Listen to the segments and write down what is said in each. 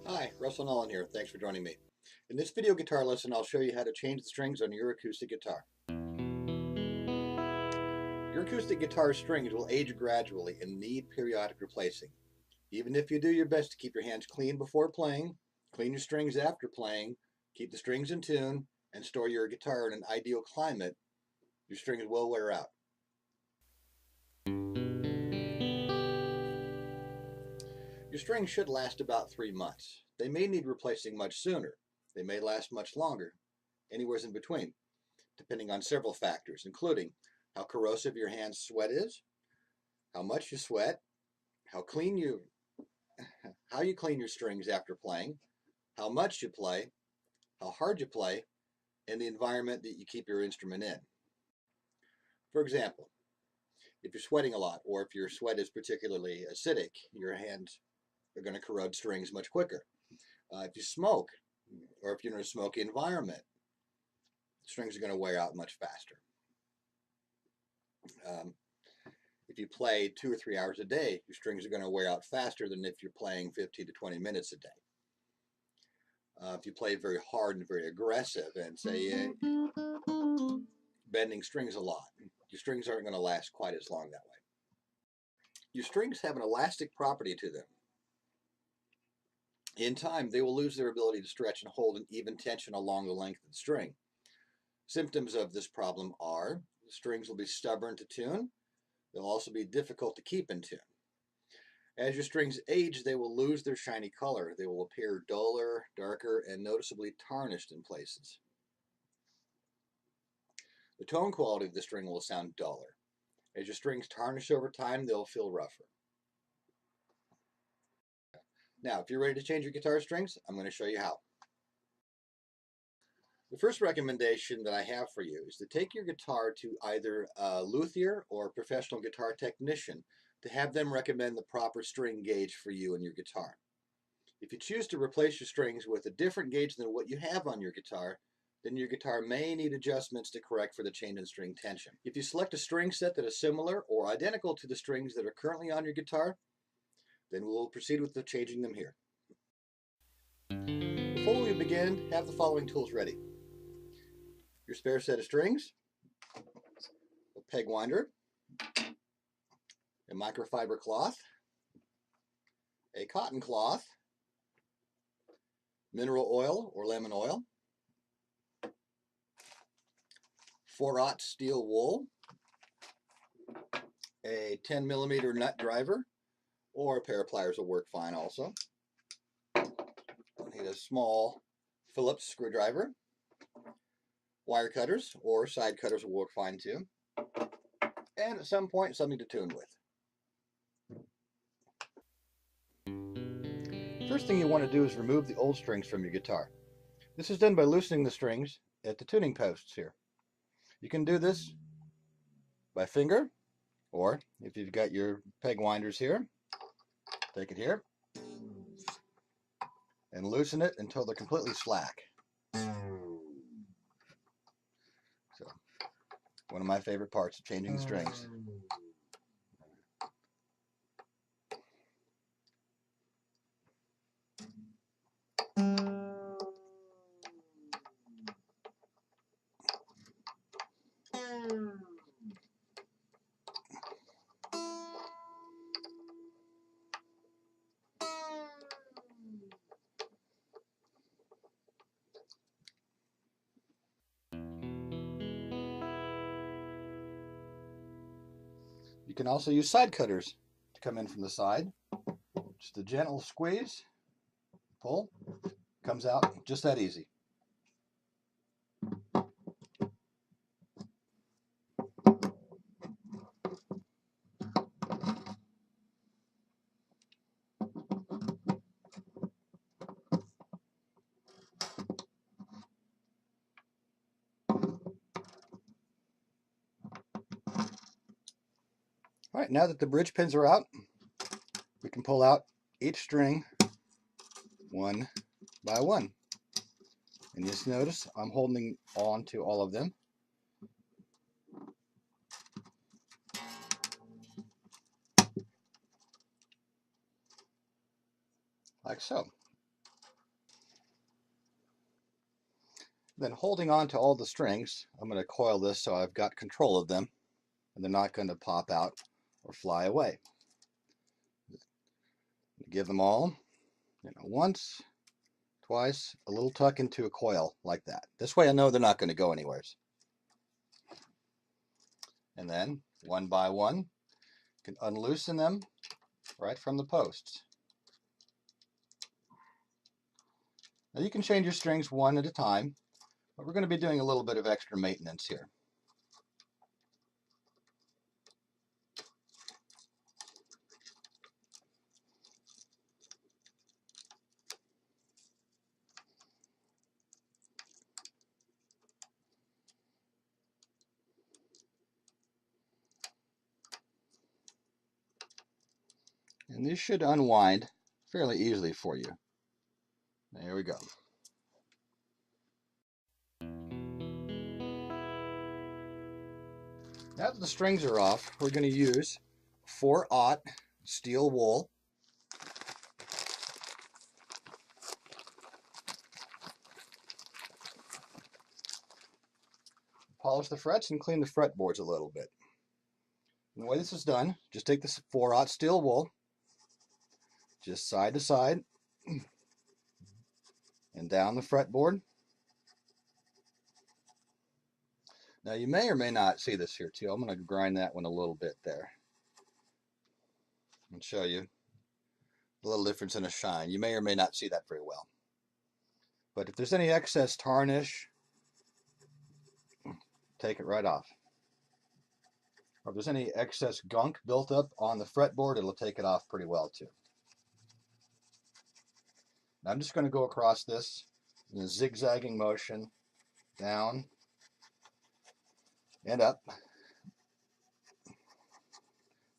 Hi, Russell Nollen here. Thanks for joining me. In this video guitar lesson, I'll show you how to change the strings on your acoustic guitar. Your acoustic guitar strings will age gradually and need periodic replacing. Even if you do your best to keep your hands clean before playing, clean your strings after playing, keep the strings in tune, and store your guitar in an ideal climate, your strings will wear out. Your strings should last about 3 months. They may need replacing much sooner. They may last much longer, anywhere in between, depending on several factors, including how corrosive your hand sweat is, how much you sweat, how you clean your strings after playing, how much you play, how hard you play, and the environment that you keep your instrument in. For example, if you're sweating a lot or if your sweat is particularly acidic, your hands are going to corrode strings much quicker. If you smoke or if you're in a smoky environment, strings are going to wear out much faster. If you play 2 or 3 hours a day, your strings are going to wear out faster than if you're playing 15 to 20 minutes a day. If you play very hard and very aggressive and say bending strings a lot, your strings aren't going to last quite as long that way. Your strings have an elastic property to them. In time, they will lose their ability to stretch and hold an even tension along the length of the string. Symptoms of this problem are the strings will be stubborn to tune. They'll also be difficult to keep in tune. As your strings age, they will lose their shiny color. They will appear duller, darker, and noticeably tarnished in places. The tone quality of the string will sound duller. As your strings tarnish over time, they'll feel rougher. Now, if you're ready to change your guitar strings, I'm going to show you how. The first recommendation that I have for you is to take your guitar to either a luthier or a professional guitar technician to have them recommend the proper string gauge for you and your guitar. If you choose to replace your strings with a different gauge than what you have on your guitar, then your guitar may need adjustments to correct for the change in string tension. If you select a string set that is similar or identical to the strings that are currently on your guitar, then we'll proceed with the changing them here. Before we begin, have the following tools ready. Your spare set of strings, a peg winder, a microfiber cloth, a cotton cloth, mineral oil or lemon oil, 4/0 steel wool, a 10mm nut driver, or a pair of pliers will work fine also. You'll need a small Phillips screwdriver, wire cutters or side cutters will work fine too, and at some point something to tune with. First thing you want to do is remove the old strings from your guitar. This is done by loosening the strings at the tuning posts here. You can do this by finger, or if you've got your peg winders here, take it here and loosen it until they're completely slack. So, one of my favorite parts of changing the strings. You can also use side cutters to come in from the side. Just a gentle squeeze, pull, comes out just that easy. All right, now that the bridge pins are out, we can pull out each string one by one. And just notice I'm holding on to all of them. Like so. Then holding on to all the strings, I'm going to coil this so I've got control of them and they're not going to pop out or fly away. Give them all, once, twice, a little tuck into a coil like that. This way I know they're not going to go anywhere. And then, one by one, you can unloosen them right from the posts. Now you can change your strings one at a time, but we're going to be doing a little bit of extra maintenance here. And these should unwind fairly easily for you. There we go. Now that the strings are off, we're going to use 4/0 steel wool. Polish the frets and clean the fretboards a little bit. And the way this is done, just take this 4/0 steel wool, just side to side, and down the fretboard. Now you may or may not see this here too. I'm going to grind that one a little bit there and show you a little difference in a shine. You may or may not see that very well. But if there's any excess tarnish, take it right off. Or if there's any excess gunk built up on the fretboard, it'll take it off pretty well too. Now I'm just going to go across this in a zigzagging motion, down and up,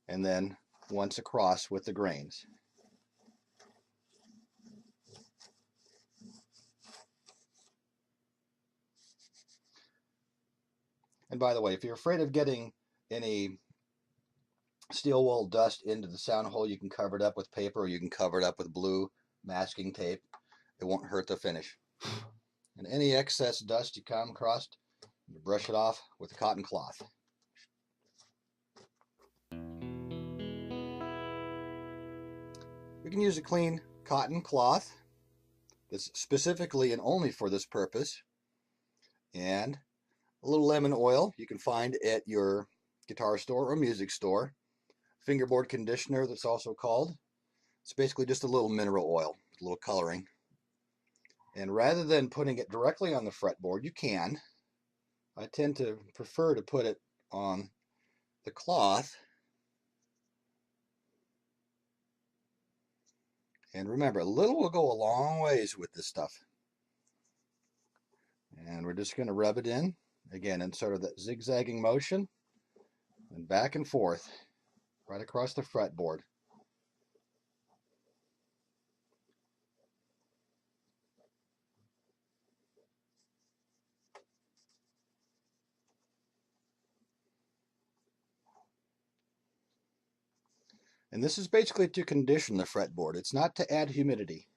and then once across with the grains. And by the way, if you're afraid of getting any steel wool dust into the sound hole, you can cover it up with paper, or you can cover it up with blue masking tape. It won't hurt the finish. And any excess dust you come across, you brush it off with a cotton cloth. We can use a clean cotton cloth that's specifically and only for this purpose, and a little lemon oil you can find at your guitar store or music store. Fingerboard conditioner, that's also called. It's basically just a little mineral oil, a little coloring. And rather than putting it directly on the fretboard, you can. I tend to prefer to put it on the cloth. And remember, a little will go a long ways with this stuff. And we're just going to rub it in, again, in sort of that zigzagging motion, and back and forth, right across the fretboard. And this is basically to condition the fretboard. It's not to add humidity.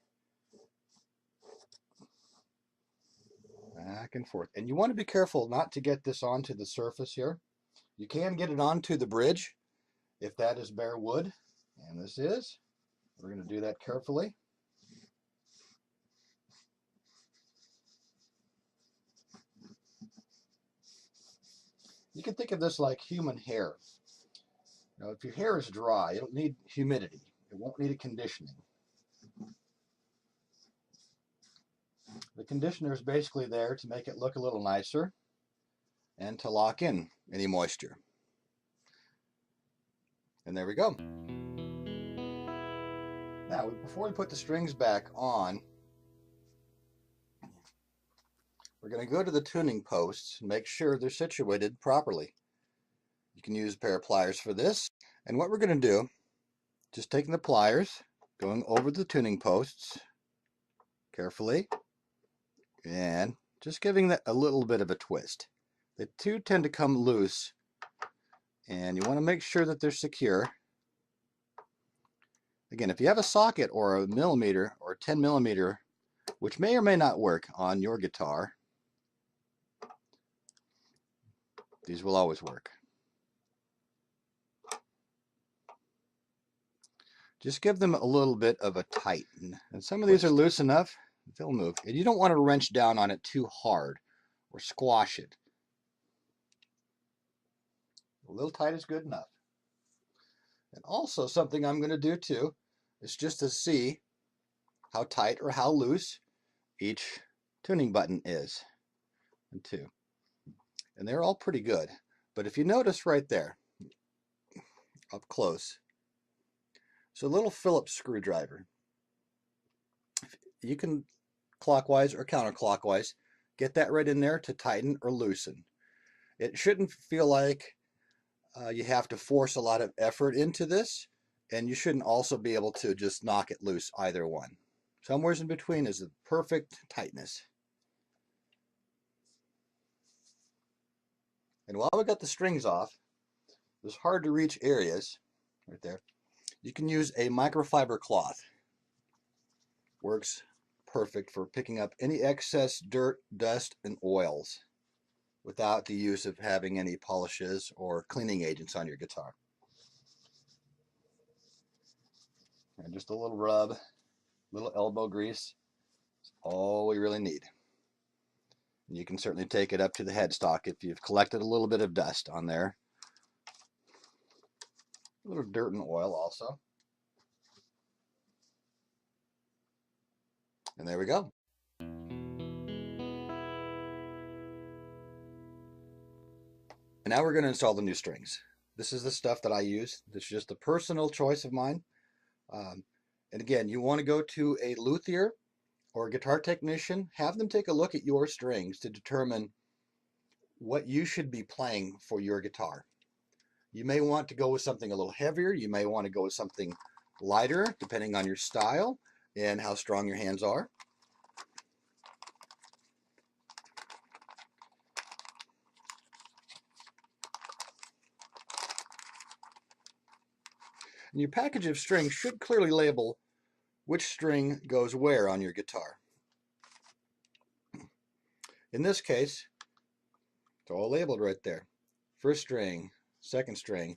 Back and forth. And you want to be careful not to get this onto the surface here. You can get it onto the bridge if that is bare wood, and this is. We're going to do that carefully. You can think of this like human hair. Now, if your hair is dry, it'll need humidity. It won't need a conditioning. The conditioner is basically there to make it look a little nicer and to lock in any moisture. And there we go. Now, before we put the strings back on, we're going to go to the tuning posts and make sure they're situated properly. You can use a pair of pliers for this. And what we're going to do, just taking the pliers, going over the tuning posts carefully, and just giving that a little bit of a twist. The two tend to come loose, and you want to make sure that they're secure. Again, if you have a socket or a millimeter or 10 millimeter, which may or may not work on your guitar, These will always work. Just give them a little bit of a tighten. And some of these are loose enough, they'll move. And you don't want to wrench down on it too hard or squash it. A little tight is good enough. And also something I'm going to do too is just to see how tight or how loose each tuning button is. And two. And they're all pretty good. But if you notice right there, up close, it's a little Phillips screwdriver. You can clockwise or counterclockwise get that right in there to tighten or loosen. It shouldn't feel like you have to force a lot of effort into this, and you shouldn't also be able to just knock it loose, either one. Somewhere in between is the perfect tightness. And while we got the strings off, those hard to reach areas right there, you can use a microfiber cloth. Works perfect for picking up any excess dirt, dust, and oils without the use of having any polishes or cleaning agents on your guitar. And just a little rub, a little elbow grease, is all we really need. And you can certainly take it up to the headstock if you've collected a little bit of dust on there. A little dirt and oil also. And there we go. And now we're going to install the new strings. This is the stuff that I use. This is just a personal choice of mine. And again, you want to go to a luthier or a guitar technician. Have them take a look at your strings to determine what you should be playing for your guitar. You may want to go with something a little heavier. You may want to go with something lighter, depending on your style and how strong your hands are. And your package of strings should clearly label which string goes where on your guitar. In this case, it's all labeled right there. First string, second string,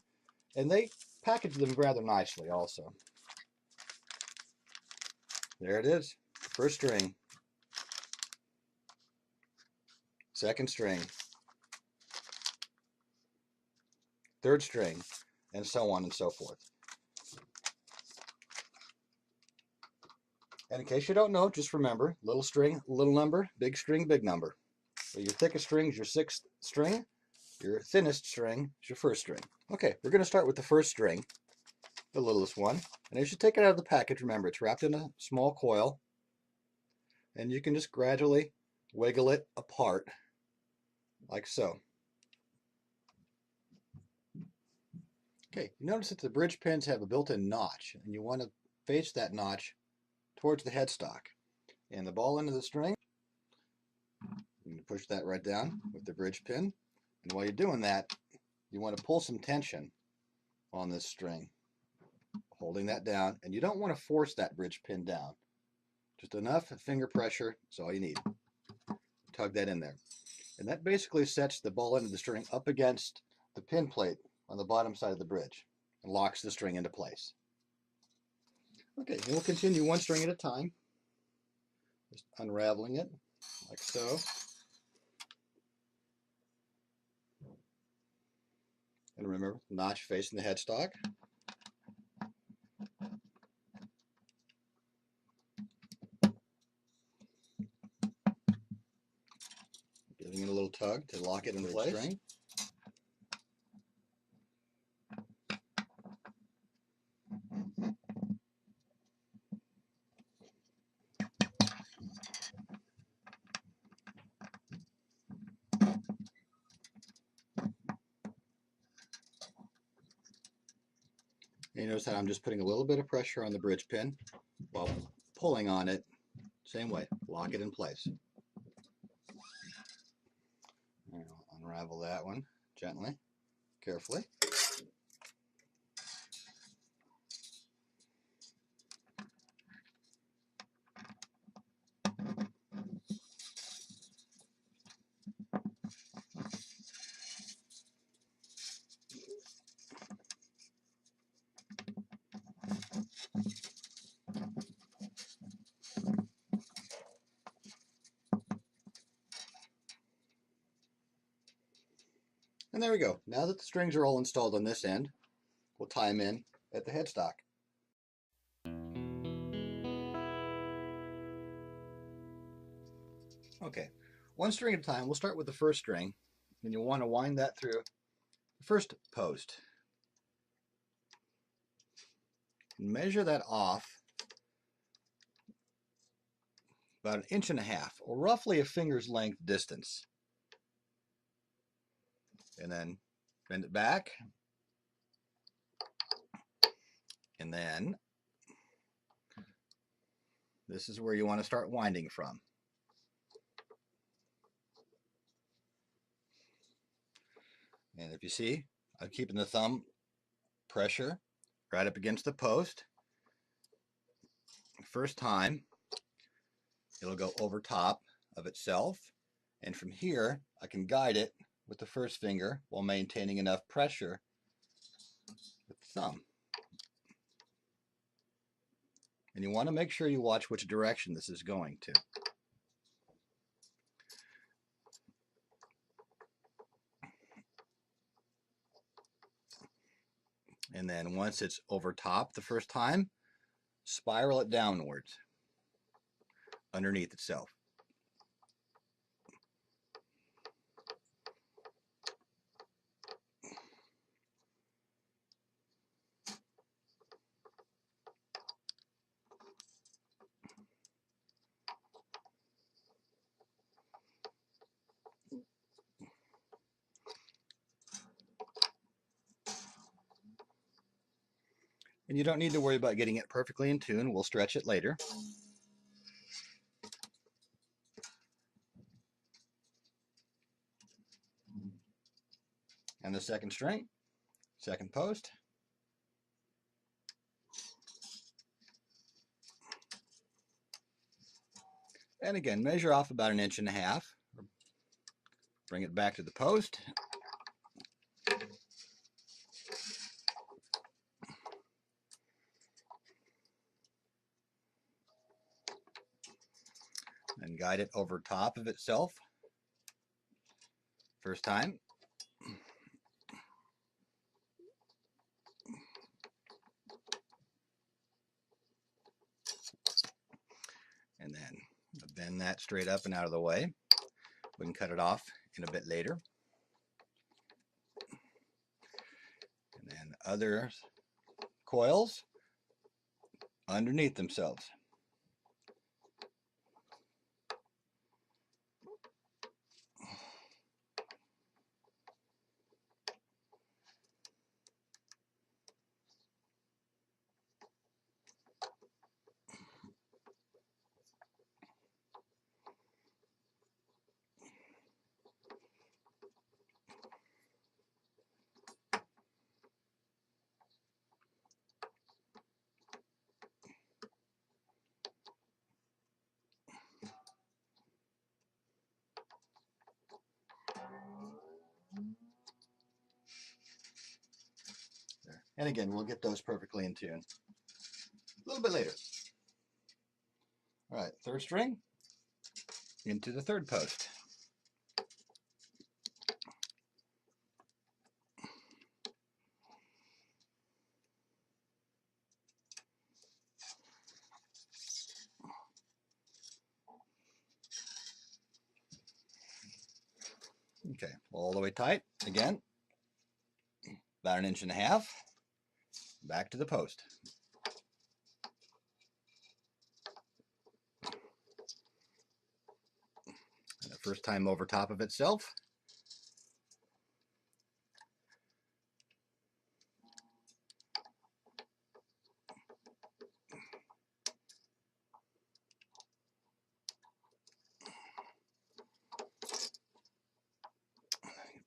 and they package them rather nicely also. There it is. First string, second string, third string, and so on and so forth. And in case you don't know, just remember, little string, little number, big string, big number. So your thickest string is your sixth string, your thinnest string is your first string. Okay, we're going to start with the first string, the littlest one. And as you take it out of the package, remember it's wrapped in a small coil, and you can just gradually wiggle it apart like so. Okay, you notice that the bridge pins have a built-in notch, and you want to face that notch towards the headstock. And the ball end of the string, you can push that right down with the bridge pin. And while you're doing that, you want to pull some tension on this string, holding that down. And you don't want to force that bridge pin down. Just enough finger pressure is all you need. Tug that in there. And that basically sets the ball end of the string up against the pin plate on the bottom side of the bridge and locks the string into place. Okay, and we'll continue one string at a time, just unraveling it like so. And remember, notch facing the headstock. Giving it a little tug to lock it in place. String. And you notice that I'm just putting a little bit of pressure on the bridge pin while pulling on it. Same way, lock it in place. And I'll unravel that one gently, carefully. And there we go. Now that the strings are all installed on this end, we'll tie them in at the headstock. Okay, one string at a time. We'll start with the first string, and you'll want to wind that through the first post. Measure that off about 1.5 inches, or roughly a finger's length distance. And then bend it back. And then this is where you want to start winding from. And if you see, I'm keeping the thumb pressure right up against the post. First time, it'll go over top of itself. And from here, I can guide it with the first finger while maintaining enough pressure with the thumb. And you want to make sure you watch which direction this is going to. And then once it's over top the first time, spiral it downwards underneath itself. And you don't need to worry about getting it perfectly in tune. We'll stretch it later. And the second string, second post. And again, measure off about 1.5 inches. Bring it back to the post. And guide it over top of itself. First time. And then bend that straight up and out of the way. We can cut it off in a bit later. And then other coils underneath themselves. There. And again, we'll get those perfectly in tune a little bit later. All right, third string into the third post. Okay, all the way tight. Again, about 1.5 inches. Back to the post. And the first time over top of itself.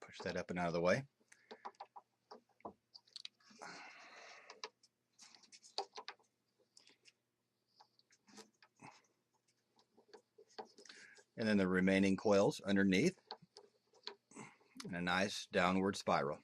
Push that up and out of the way. And then the remaining coils underneath in a nice downward spiral.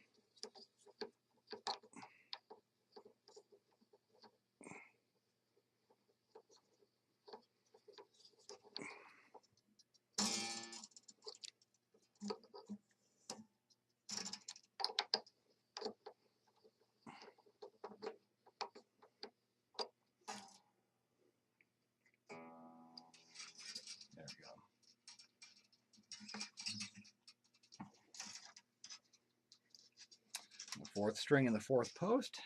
4th string in the 4th post.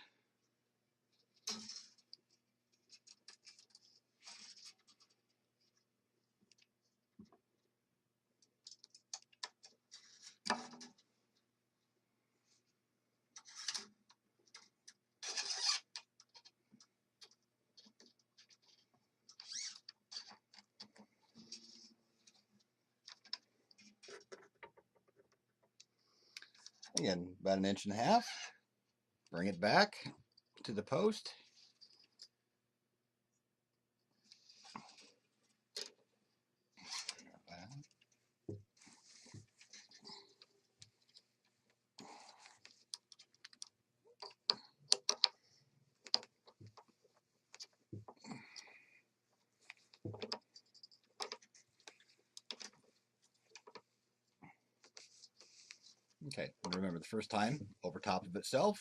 Again, about 1.5 inches. Bring it back to the post. Okay, remember the first time over top of itself.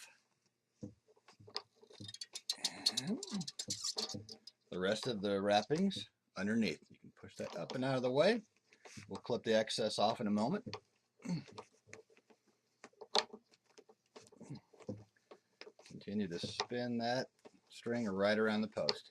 And the rest of the wrappings underneath. You can push that up and out of the way. We'll clip the excess off in a moment. Continue to spin that string right around the post.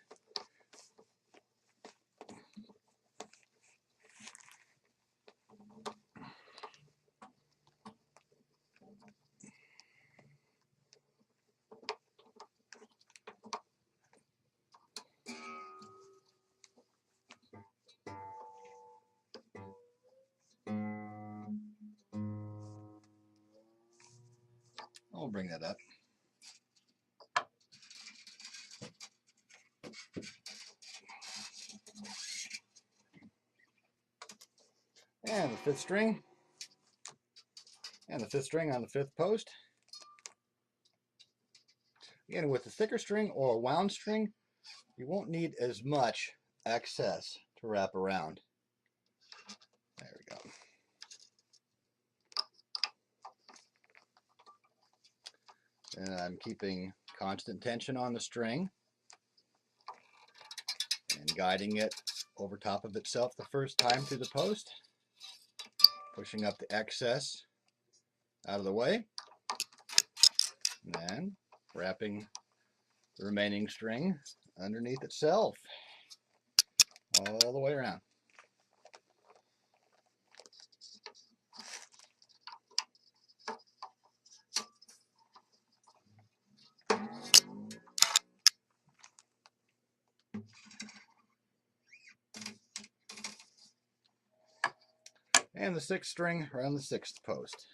I'll bring that up. And the 5th string. And the 5th string on the 5th post. Again, with the thicker string or a wound string, you won't need as much excess to wrap around. There we go. And I'm keeping constant tension on the string and guiding it over top of itself the first time through the post, pushing up the excess out of the way, and then wrapping the remaining string underneath itself all the way around. And the 6th string around the 6th post.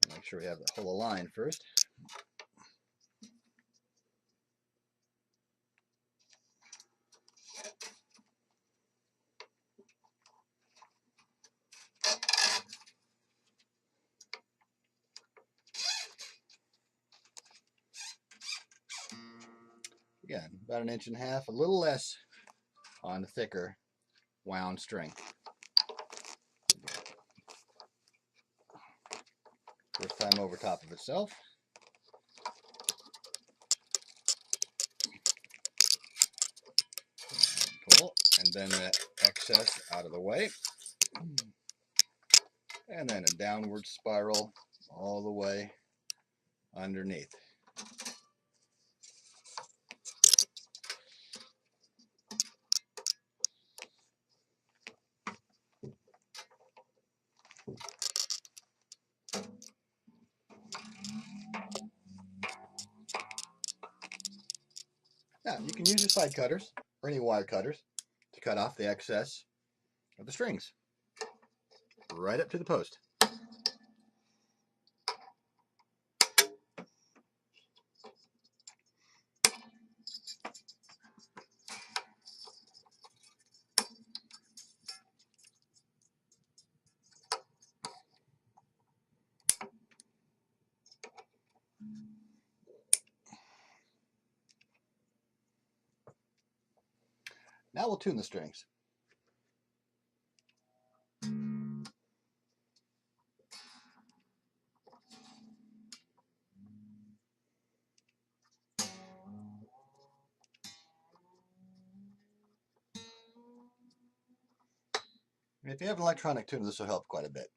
Make sure we have the whole line first. Again, about 1.5 inches, a little less on the thicker wound string. First time over top of itself. And pull, and then the excess out of the way. And then a downward spiral all the way underneath. Now, you can use your side cutters or any wire cutters to cut off the excess of the strings right up to the post. Now we'll tune the strings. If you have an electronic tuner, this will help quite a bit.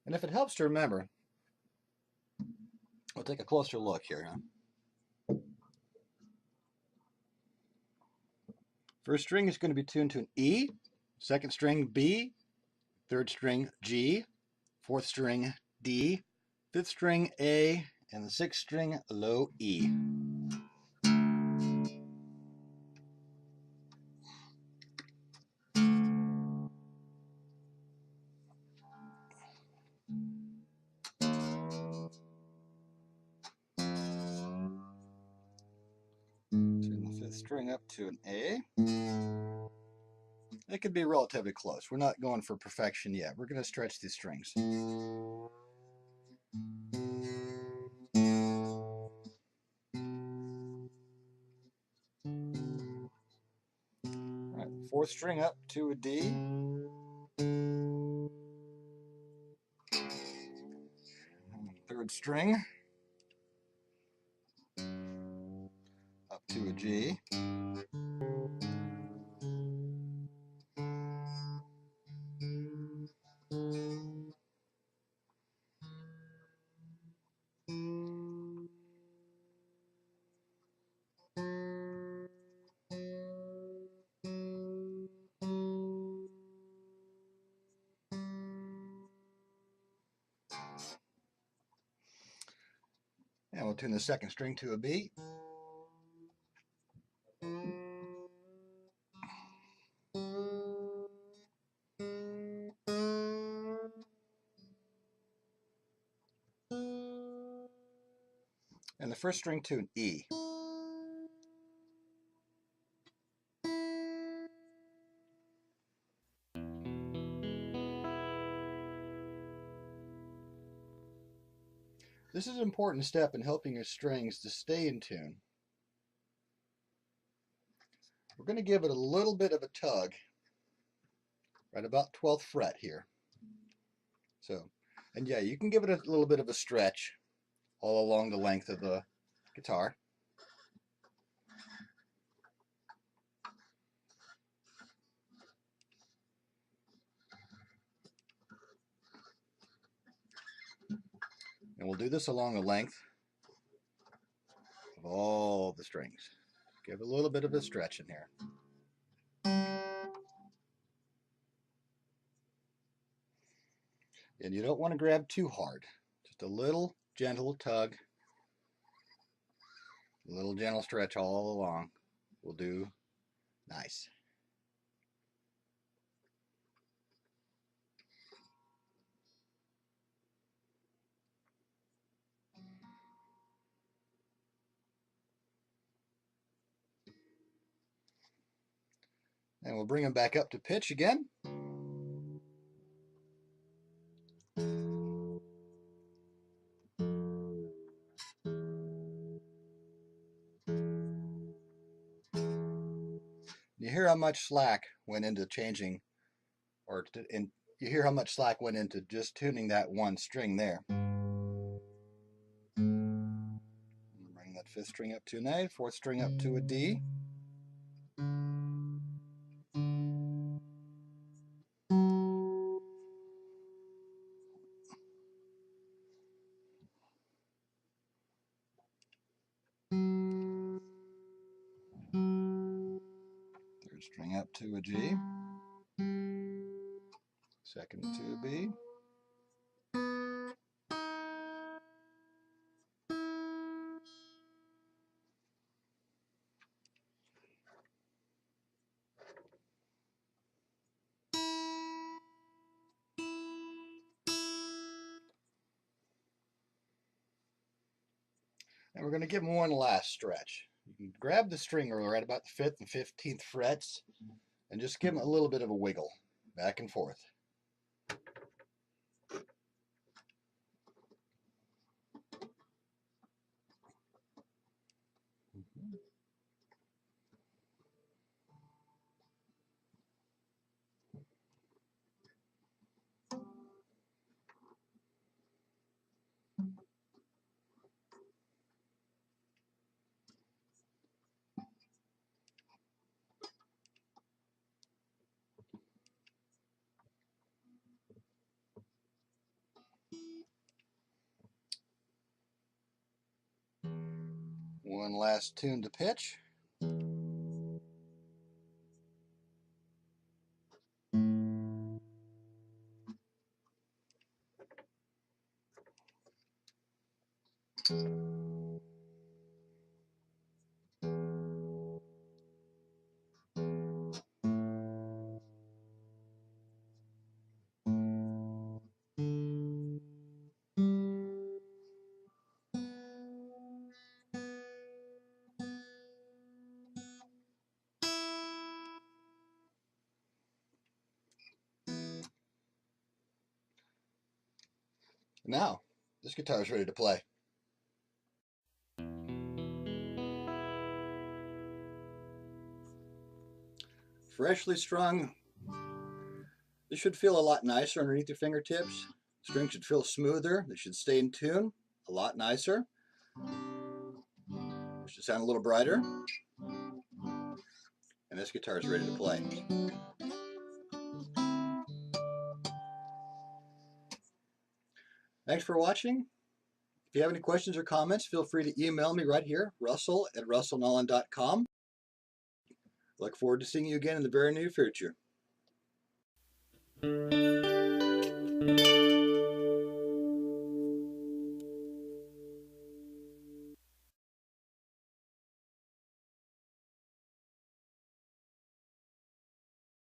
And if it helps to remember, we'll take a closer look here. First string is going to be tuned to an E, second string B, third string G, fourth string D, fifth string A, and the sixth string low E. Tune the fifth string up to an A. It could be relatively close. We're not going for perfection yet. We're going to stretch these strings. All right, fourth string up to a D. Third string up to a G. And we'll tune the second string to a B. And the first string to an E. This is an important step in helping your strings to stay in tune. We're going to give it a little bit of a tug right about 12th fret here. So, and yeah, you can give it a little bit of a stretch all along the length of the guitar. And we'll do this along the length of all the strings. Give a little bit of a stretch in here. And you don't want to grab too hard. Just a little gentle tug, a little gentle stretch all along will do nice. And we'll bring them back up to pitch again. You hear how much slack went into changing, you hear how much slack went into just tuning that one string there. Bring that fifth string up to an A, fourth string up to a D. Third string up to a G. Second to a B. And we're going to give them one last stretch. You can grab the string right about the 5th and 15th frets and just give them a little bit of a wiggle back and forth. one last tune to pitch. Now, this guitar is ready to play. Freshly strung. This should feel a lot nicer underneath your fingertips. The string should feel smoother. They should stay in tune a lot nicer. It should sound a little brighter. And this guitar is ready to play. Thanks for watching. If you have any questions or comments, feel free to email me right here, russell@russellnollen.com. Look forward to seeing you again in the very near future.